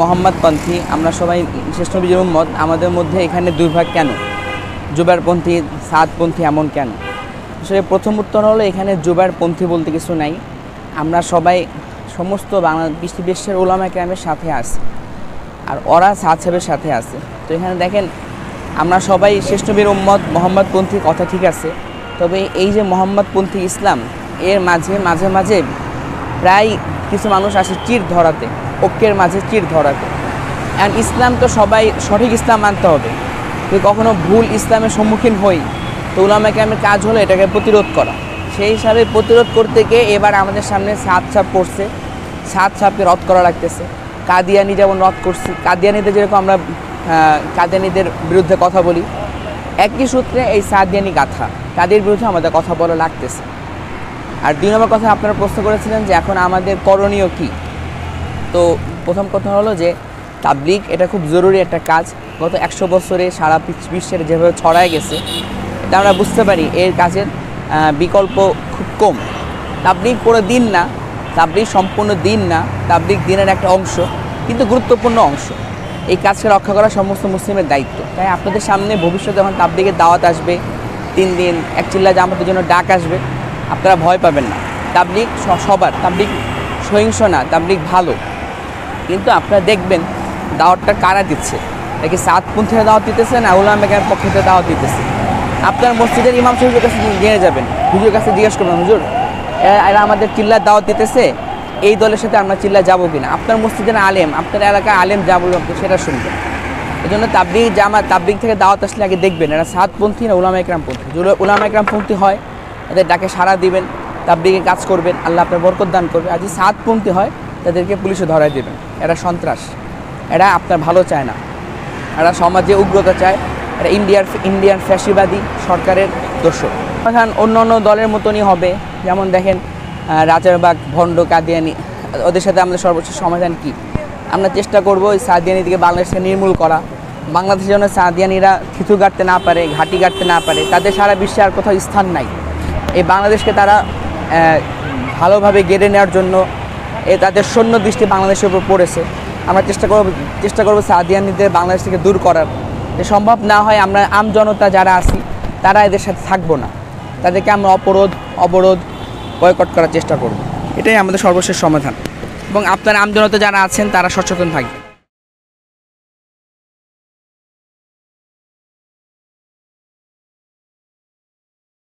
মোহাম্মদপন্থী আমরা সবাই শ্রেষ্ঠ নবীর উম্মত। আমাদের মধ্যে এখানে দুই ভাগ কেন? জুবাইরপন্থী, সাদপন্থী এমন কেন? আসলে প্রথম উত্তর হলো, এখানে জুবাইরপন্থী বলতে কিছু নাই। আমরা সবাই সমস্ত বিশ্বের উলামা কেরামের সাথে আছি, আর ওরা সাদ সাহেবের সাথে আছে। তো এখানে দেখেন, আমরা সবাই শ্রেষ্ঠ নবীর উম্মত। মোহাম্মদপন্থী কথা ঠিক আছে, তবে এই যে মোহাম্মদপন্থী ইসলাম, এর মাঝে মাঝে প্রায় কিছু মানুষ আসে চির ধরাতে, ঐক্যের মাঝে চির ধরাতে। আর ইসলাম তো সবাই সঠিক ইসলাম মানতে হবে। যদি কখনো ভুল ইসলামের সম্মুখীন হই, তো উলামা কেরামের কাজ হলো এটাকে প্রতিরোধ করা। সেই হিসাবে প্রতিরোধ করতে গিয়ে এবার আমাদের সামনে সাদ সাপ পড়ছে, সাদ সাপকে রদ করা লাগতেছে। কাদিয়ানি যেমন রদ করছি, কাদিয়ানিদের যেরকম আমরা কাদিয়ানিদের বিরুদ্ধে কথা বলি, একই সূত্রে এই সাদিয়ানি গাথা তাদের বিরুদ্ধে আমাদের কথা বলা লাগতেছে। আর দুই নম্বর কথা, আপনারা প্রশ্ন করেছিলেন যে এখন আমাদের করণীয় কী। তো প্রথম কথা হলো যে তাবলীগ এটা খুব জরুরি একটা কাজ। গত 100 বছরে সারা বিশ্বের যেভাবে ছড়ায় গেছে, এটা আমরা বুঝতে পারি এর কাজের বিকল্প খুব কম। তাবলীগ পুরো দিন না, তাবলীগ সম্পূর্ণ দিন না, তাবলীগ দিনের একটা অংশ, কিন্তু গুরুত্বপূর্ণ অংশ। এই কাজকে রক্ষা করা সমস্ত মুসলিমের দায়িত্ব। তাই আপনাদের সামনে ভবিষ্যতে যখন তাবলীগের দাওয়াত আসবে, 3 দিন এক চিল্লা জামাতের জন্য ডাক আসবে, আপনারা ভয় পাবেন না। তাবলীগ সবার, তাবলীগ সহিংস না, তাবলীগ ভালো। কিন্তু আপনারা দেখবেন দাওয়াতটা কারা দিচ্ছে, নাকি সাদপন্থীরা দাওয়াত দিতেছে না উলামা কেরামের পক্ষ থেকে দাওয়াত দিতেছে। আপনার মসজিদের ইমাম সাহেবের কাছে জেনে যাবেন, হুজুরের কাছে জিজ্ঞেস করবেন, হুজুর এরা আমাদের চিল্লার দাওয়াত দিতেছে, এই দলের সাথে আমরা চিল্লা যাবো কিনা। আপনার মসজিদের আলেম, আপনার এলাকায় আলেম যা বলবেন সেটা শুনবেন। এই জন্য তাবলীগ থেকে দাওয়াত আসলে আগে দেখবেন এরা সাদপন্থী না উলামা কেরামপন্থী। যদি উলামা কেরামপন্থী হয়, তাদের ডাকে সাড়া দিবেন, তাবলীগে কাজ করবেন, আল্লাহ আপনার বরকত দান করবে। আর যদি সাদপন্থী হয়, তাদেরকে পুলিশে ধরায় দেবেন। এরা সন্ত্রাস, এরা আপনার ভালো চায় না, এরা সমাজে উগ্রতা চায়, এরা ইন্ডিয়ান ফ্যাসিবাদী সরকারের দোষর। এখন অন্য অন্য দলের মতনই হবে। যেমন দেখেন রাজারবাগ, ভণ্ড, কাদিয়ানি, ওদের সাথে আমাদের সর্বোচ্চ সমাধান কি? আমরা চেষ্টা করব এই সাদিয়ানি থেকে বাংলাদেশকে নির্মূল করা। বাংলাদেশের জন্য সাদিয়ানিরা থিতু গাড়তে না পারে, ঘাঁটি গাড়তে না পারে, তাদের সারা বিশ্বে আর কোথাও স্থান নাই। এই বাংলাদেশকে তারা ভালোভাবে গেড়ে নেওয়ার জন্য তাদের সৈন্য দৃষ্টি বাংলাদেশের উপর পড়েছে। আমরা চেষ্টা করব সাদিয়ানিদের বাংলাদেশ থেকে দূর করার। যে সম্ভব না হয়, আমরা আমজনতা যারা আছি তারা এদের সাথে থাকবো না, তাদেরকে আমরা অবরোধ বয়কট করার চেষ্টা করব। এটাই আমাদের সর্বশেষ সমাধান। এবং আপনার আমজনতা যারা আছেন তারা সচেতন থাকবেন।